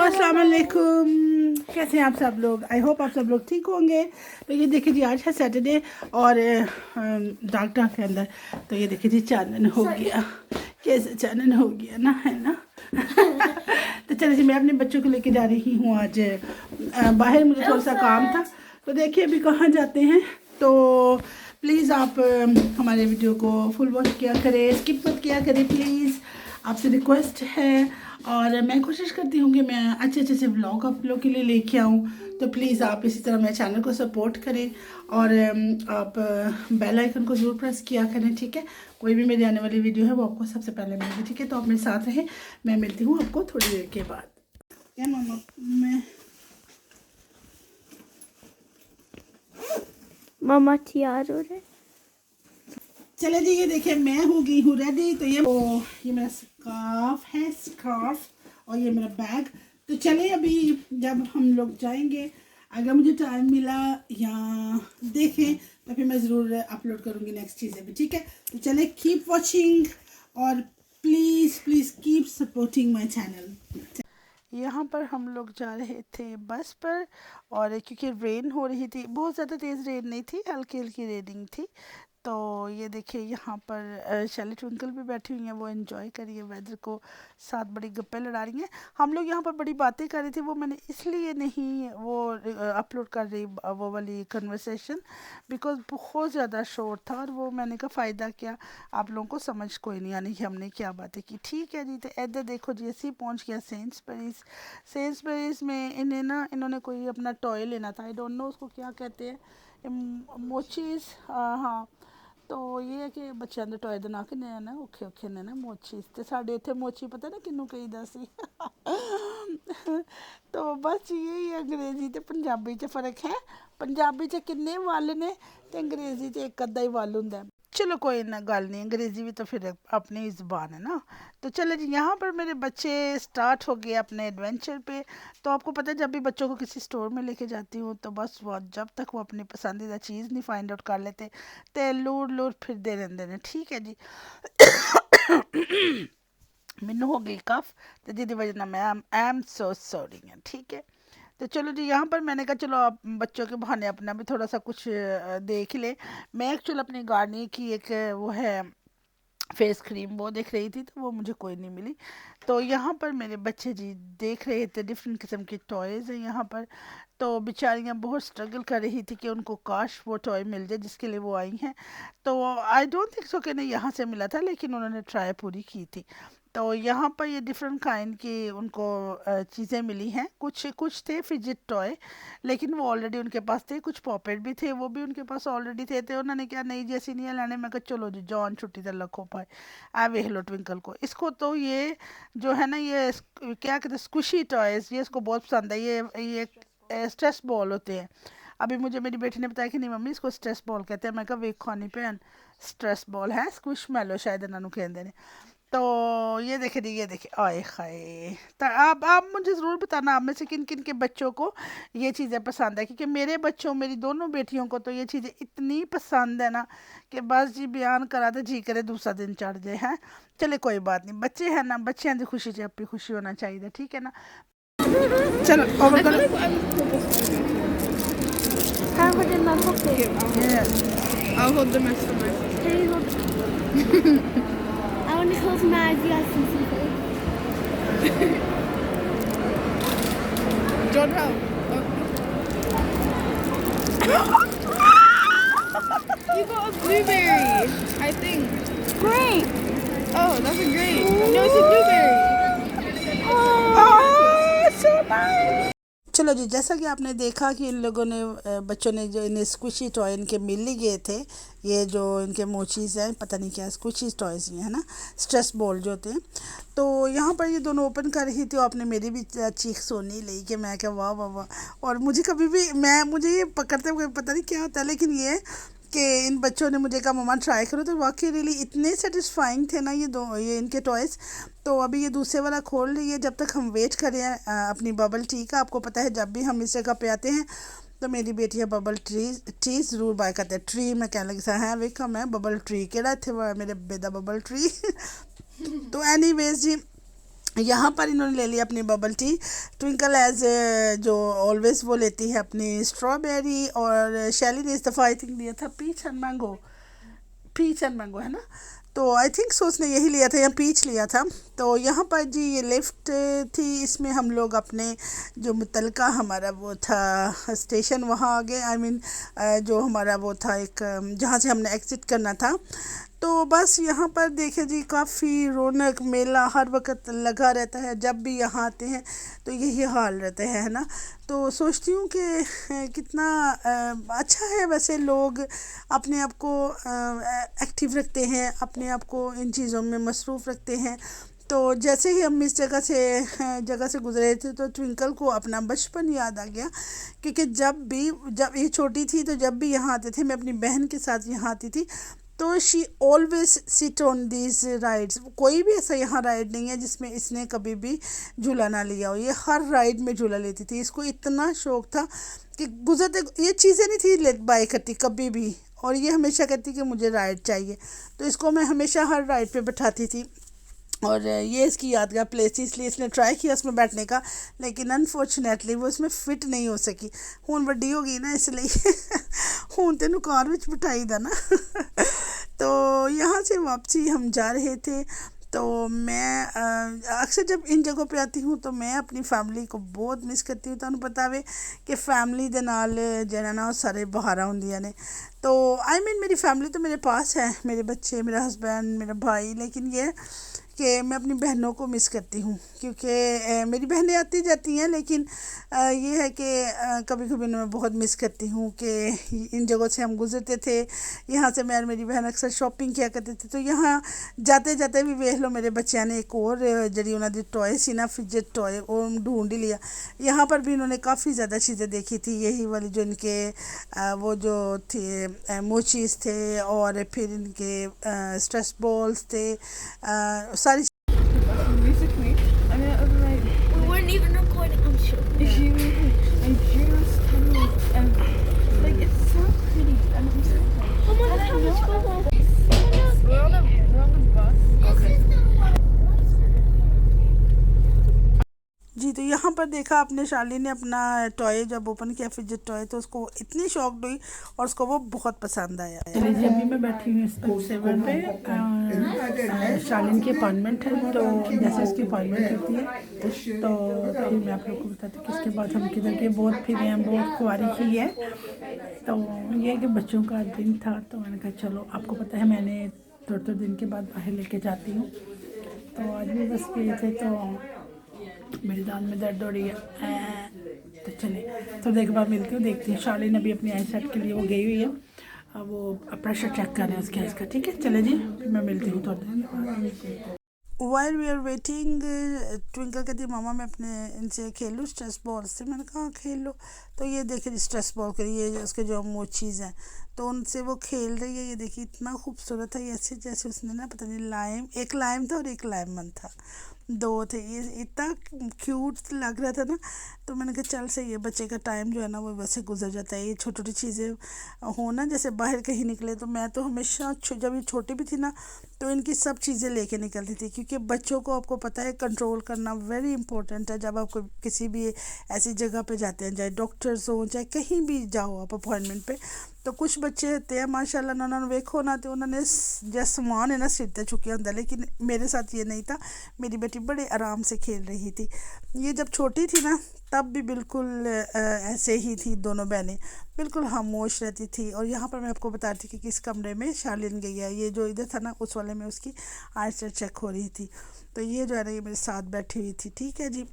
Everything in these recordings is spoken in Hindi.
अस्सलाम वालेकुम। कैसे हैं आप सब लोग? आई होप आप सब लोग ठीक होंगे। तो ये देखिए जी, आज है सैटरडे और डॉक्टर के अंदर तो ये देखिए जी चानन हो गया। कैसे चानन हो गया ना, है ना। तो चलिए जी, मैं अपने बच्चों को लेके जा रही हूँ आज बाहर। मुझे थोड़ा सा काम था तो देखिए अभी कहाँ जाते हैं। तो प्लीज़ आप हमारे वीडियो को फुल वॉच किया करें, स्किप मत किया करें प्लीज़, आपसे रिक्वेस्ट है। और मैं कोशिश करती हूँ कि मैं अच्छे अच्छे से व्लॉग आप लोग के लिए लेके आऊँ। तो प्लीज़ आप इसी तरह मेरे चैनल को सपोर्ट करें और आप बेल आइकन को ज़रूर प्रेस किया करें, ठीक है। कोई भी मेरी आने वाली वीडियो है वो आपको सबसे पहले मिलेगी, ठीक है। तो आप मेरे साथ रहें, मैं मिलती हूँ आपको थोड़ी देर के बाद। क्या मामा, मैं मामा तैयार हो रहे। चले जी, ये देखिए मैं हो गई हूँ रेडी। तो ये मेरा स्कार्फ है, स्कार्फ, और ये मेरा बैग। तो चले अभी जब हम लोग जाएंगे, अगर मुझे टाइम मिला या देखें तो फिर मैं ज़रूर अपलोड करूँगी नेक्स्ट चीज़ें भी, ठीक है। तो चले, कीप वॉचिंग और please please keep supporting my channel. यहाँ पर हम लोग जा रहे थे बस पर, और क्योंकि रेन हो रही थी, बहुत ज़्यादा तेज़ रेन नहीं थी, हल्की हल्की रेनिंग थी। तो ये देखिए यहाँ पर शैली ट्विंकल भी बैठी हुई हैं, वो एंजॉय कर रही है वेदर को, साथ बड़ी गप्पे लड़ा रही हैं। हम लोग यहाँ पर बड़ी बातें कर रहे थे, वो मैंने इसलिए नहीं वो अपलोड कर रही वो वाली कन्वर्सेशन, बिकॉज बहुत ज़्यादा शोर था। और वो मैंने कहा फ़ायदा क्या, आप लोगों को समझ कोई नहीं आनी कि हमने क्या बातें की, ठीक है जी। तो इधर देखो जी, ऐसे ही पहुँच गया सेंसबरीज में। इन्होंने कोई अपना टॉय लेना था, आई डोंट नो उसको क्या कहते हैं, मोचीज़, हाँ। तो ये है कि बच्चों के टॉय दे ना के ने ना औखे औखे ने ना मोची, ते साढ़े उत्थे मोची पता ना किन्नू कहीदा सी। तो बस यही अंग्रेजी ते पंजाबी च फ़र्क है। पंजाबी च किन्ने वल ने ते अंग्रेजी च एक अद्धा ही वल हुंदा है। चलो कोई ना गल नहीं, अंग्रेजी भी तो फिर अपनी ही ज़ुबान है ना। तो चलो जी, यहाँ पर मेरे बच्चे स्टार्ट हो गए अपने एडवेंचर पे। तो आपको पता है, जब भी बच्चों को किसी स्टोर में लेके जाती हूँ तो बस वो जब तक वो अपनी पसंदीदा चीज़ नहीं फाइंड आउट कर लेते तो लूर लूर फिरते रहते हैं, ठीक है जी। मैनू हो गई कफ, तो जिसकी वजह मैं आई एम सो सॉरी, ठीक है। तो चलो जी, यहाँ पर मैंने कहा चलो आप बच्चों के बहाने अपना भी थोड़ा सा कुछ देख ले। मैं एक्चुअल अपनी गार्नियर की एक वो है फेस क्रीम, वो देख रही थी, तो वो मुझे कोई नहीं मिली। तो यहाँ पर मेरे बच्चे जी देख रहे थे, डिफरेंट किस्म के टॉयज़ हैं यहाँ पर। तो बेचारियाँ बहुत स्ट्रगल कर रही थी कि उनको काश वो टॉय मिल जाए जिसके लिए वो आई हैं। तो आई डोंट थिंक सो कि नहीं यहाँ से मिला था, लेकिन उन्होंने ट्राई पूरी की थी। तो यहाँ पर ये डिफरेंट काइंड की उनको चीज़ें मिली हैं। कुछ कुछ थे फिजिट टॉय, लेकिन वो ऑलरेडी उनके पास थे। कुछ पॉपेट भी थे, वो भी उनके पास ऑलरेडी थे। तो उन्होंने क्या, नहीं जैसी नहीं है लाने, मैं कहा चलो जी जॉन छुट्टी तक लखो पाए। आ वे लो ट्विंकल को, इसको तो ये जो है ना, ये क्या कहते हैं, स्क्विशी टॉयज़, ये इसको बहुत पसंद है। ये स्ट्रेस बॉल होते हैं। अभी मुझे मेरी बेटी ने बताया कि नहीं मम्मी इसको स्ट्रेस बॉल कहते हैं। मैं कहा वेखो नहीं भैन, स्ट्रेस बॉल है, स्क्विश मैलो शायद इन्होंने कहते हैं। तो ये देखे जी, ये देखे, आए हाय। तो आप मुझे ज़रूर बताना आप में से किन किन के बच्चों को ये चीज़ें पसंद है, क्योंकि मेरे बच्चों, मेरी दोनों बेटियों को तो ये चीज़ें इतनी पसंद है ना कि बस जी बयान करा तो जी करे दूसरा दिन चढ़ जाए हैं। चले कोई बात नहीं, बच्चे हैं ना, बच्चों की खुशी से अपनी खुशी होना चाहिए, ठीक है ना। चलो ओवर करो। Can I put it in my pocket? I'll hold the rest of mine. Can you hold? I want to close my eyes. You guys can see this. John, how? You got a blueberry, I think. Great. Oh, that's a grape. No, it's a blueberry. चलो जी, जैसा कि आपने देखा कि इन लोगों ने बच्चों ने जो इन्हें स्क्विशी टॉय इनके मिल ही गए थे। ये जो इनके मोचीज़ हैं, पता नहीं क्या स्क्विशी टॉयज़ ये है ना, स्ट्रेस बॉल जो होते हैं। तो यहाँ पर ये दोनों ओपन कर रही थी, और आपने मेरी भी चीख सुनी ली कि मैं क्या वाह वाह वाह। और मुझे कभी भी मुझे ये पकड़ते हुए पता नहीं क्या होता है, लेकिन ये कि इन बच्चों ने मुझे कहा मम्मा ट्राई करो, तो वाकई रियली इतने सेटिस्फाइंग थे ना ये इनके टॉयज़। तो अभी ये दूसरे वाला खोल रही है, जब तक हम वेट करें अपनी बबल टी का। आपको पता है जब भी हम इस जगह पे आते हैं तो मेरी बेटी है बबल टी ज़रूर बाय करते हैं। ट्री मैं कहने लगी है वेखा मैं बबल ट्री केड़ा थे मेरे बेदा बबल ट्री। तो एनीवेज जी, यहाँ पर इन्होंने ले लिया अपनी बबल टी। ट्विंकल एज जो ऑलवेज वो लेती है अपनी स्ट्रॉबेरी, और शैली ने इस दफ़ा आई थिंक लिया था पीच एंड मैंगो है ना। तो आई थिंक सो उसने यही लिया था या पीच लिया था। तो यहाँ पर जी ये लिफ्ट थी, इसमें हम लोग अपने जो मुतलका हमारा वो था स्टेशन वहाँ आ गए। आई मीन जो हमारा वो था एक जहाँ से हमने एग्ज़िट करना था। तो बस यहाँ पर देखे जी काफ़ी रौनक मेला हर वक्त लगा रहता है, जब भी यहाँ आते हैं तो यही हाल रहता है ना। तो सोचती हूँ कि कितना अच्छा है, वैसे लोग अपने आप को एक्टिव रखते हैं, अपने आप को इन चीज़ों में मसरूफ़ रखते हैं। तो जैसे ही हम इस जगह से गुजरे थे तो ट्विंकल को अपना बचपन याद आ गया, क्योंकि जब ये छोटी थी तो जब भी यहाँ आते थे, मैं अपनी बहन के साथ यहाँ आती थी, तो she always sit on these rides. कोई भी ऐसा यहाँ राइड नहीं है जिसमें इसने कभी भी झूला ना लिया हो, ये हर राइड में झूला लेती थी। इसको इतना शौक़ था कि गुजरते ये चीज़ें नहीं थी ले बाय करती कभी भी, और ये हमेशा कहती कि मुझे राइड चाहिए, तो इसको मैं हमेशा हर राइड पे बैठाती थी। और ये इसकी यादगार प्लेस थी, इसलिए इसने ट्राई किया उसमें बैठने का, लेकिन अनफॉर्चुनेटली वो उसमें फ़िट नहीं हो सकी। हूँ वड्डी हो गई ना, इसलिए हूँ तेनू कार विच बिठाई दा ना। तो यहाँ से वापसी हम जा रहे थे। तो मैं अक्सर जब इन जगहों पे आती हूँ तो मैं अपनी फैमिली को बहुत मिस करती हूँ। तुहानू पता वे कि फैमिली दे नाल जेहड़ा ना सारे बहारा होंदियां ने। तो आई मीन मेरी फैमिली तो मेरे पास है, मेरे बच्चे, मेरा हस्बैंड, मेरा भाई, लेकिन ये कि मैं अपनी बहनों को मिस करती हूँ, क्योंकि मेरी बहनें आती जाती हैं, लेकिन ये है कि कभी कभी मैं बहुत मिस करती हूँ कि इन जगहों से हम गुजरते थे। यहाँ से मैं और मेरी बहन अक्सर शॉपिंग किया करते थे। तो यहाँ जाते जाते भी वेख लो मेरे बच्चों ने एक और जी उन्होंने टॉय सी ना फिजेट टॉय वो ढूंढ ही लिया। यहाँ पर भी इन्होंने काफ़ी ज़्यादा चीज़ें देखी थी, यही वाली जो इनके वो जो थे मोचीज़ थे, और फिर इनके स्ट्रेस बॉल्स थे, सारी। Basically, I mean, I was like, We weren't even recording, I'm sure. she and just and like it's so pretty. And I'm so Oh my god, how much fun! we're on the bus. Okay. जी, तो यहाँ पर देखा आपने शार्लिन ने अपना टॉय जब ओपन किया फिजेट टॉय, तो उसको इतनी शॉक्ड हुई और उसको वो बहुत पसंद आया। चलिए जी, अभी मैं बैठी हूँ स्कूल सेवन पे, शार्लिन की अपॉइंटमेंट है। तो जैसे उसकी अपॉइंटमेंट होती है तो फिर मैं आप लोग को बताती हूँ कि उसके बाद हम किधर के बहुत फिरे हैं, बहुत खुआरी की है। तो ये है कि बच्चों का दिन था, तो मैंने कहा चलो, आपको पता है मैंने थोड़े दिन के बाद बाहर लेके जाती हूँ। तो आज भी बस गए थे, तो मेरी दांत में दर्द हो रही है। तो चले तो देख बाद मिलती हूँ, देखती हूँ। शार्लिन अभी अपनी आई सेट के लिए वो गई हुई है, अब वो प्रेशर चेक कर रहे हैं उसके आइस का। ठीक है, चले जी, फिर मैं मिलती हूँ थोड़ी देर। While we are waiting, Twinkle कहती है मामा मैं अपने इनसे खेलूँ स्ट्रेस बॉल से। मैंने कहा खेल लो। तो ये देखिए स्ट्रेस बॉल करिए, ये उसके जो मोचीज़ हैं तो उनसे वो खेल रही है। ये देखिए इतना खूबसूरत है, ऐसे जैसे उसने ना पता नहीं एक लाइम था और एक लाइमन था, दो थे। ये इतना क्यूट लग रहा था ना। तो मैंने कहा चल सही है, बच्चे का टाइम जो है ना वो वैसे गुजर जाता है। ये छोटी छोटी चीज़ें हो ना, जैसे बाहर कहीं निकले तो मैं तो हमेशा जब ये छोटी भी थी ना तो इनकी सब चीज़ें लेके निकलती थी, क्योंकि बच्चों को आपको पता है कंट्रोल करना वेरी इंपॉर्टेंट है। जब आप किसी भी ऐसी जगह पे जाते हैं, चाहे डॉक्टर्स हो चाहे कहीं भी जाओ आप अपॉइंटमेंट पे, तो कुछ बच्चे होते हैं माशाल्लाह ना, उन्होंने वेखो ना तो उन्होंने जैसे समान है ना सिर ते चुके होंगे। लेकिन मेरे साथ ये नहीं था, मेरी बेटी बड़े आराम से खेल रही थी। ये जब छोटी थी ना तब भी बिल्कुल ऐसे ही थी, दोनों बहनें बिल्कुल खामोश रहती थी। और यहाँ पर मैं आपको बता रही थी कि किस कमरे में शार्लिन गई है। ये जो इधर था ना उस वाले में उसकी आईज चेक हो रही थी। तो ये जो है ना ये मेरे साथ बैठी हुई थी। ठीक है जी,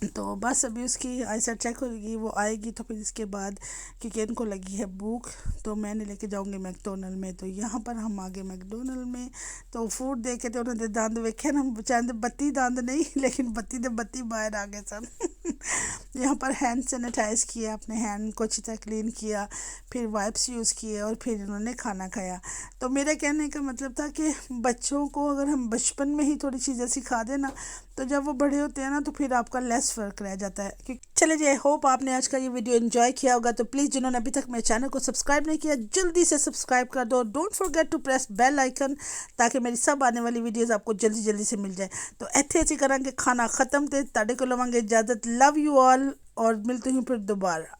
तो बस अभी उसकी आईसाइट चेक होगी, वो आएगी तो फिर इसके बाद क्योंकि इनको लगी है भूख तो मैंने लेके जाऊंगी मैकडोनल्ड में। तो यहाँ पर हम आ गए मैकडोनल्ड में। तो फूड देखे तो उन्होंने दंद वेखे ना, चाहते बत्ती दंद नहीं लेकिन बत्ती दे बत्ती बाहर आ गए सन। यहाँ पर हैंड सैनिटाइज किया, अपने हैंड को अच्छी तरह क्लीन किया, फिर वाइप्स यूज़ किए और फिर इन्होंने खाना खाया। तो मेरे कहने का मतलब था कि बच्चों को अगर हम बचपन में ही थोड़ी चीज़ें सिखा देना तो जब वो बड़े होते हैं ना तो फिर आपका लेस फ़र्क रह जाता है। कि चले जी, आई होप आपने आज का ये वीडियो एंजॉय किया होगा। तो प्लीज़ जिन्होंने अभी तक मेरे चैनल को सब्सक्राइब नहीं किया जल्दी से सब्सक्राइब कर दो। Don't forget to press bell icon ताकि मेरी सब आने वाली वीडियोज़ आपको जल्दी जल्दी से मिल जाए। तो ਇੱਥੇ ਅਸੀਂ ਕਰਾਂਗੇ खाना ख़त्म। तो ਤੁਹਾਡੇ को लवांगे इजाज़त। लव यू ऑल और मिलती हूँ फिर दोबारा।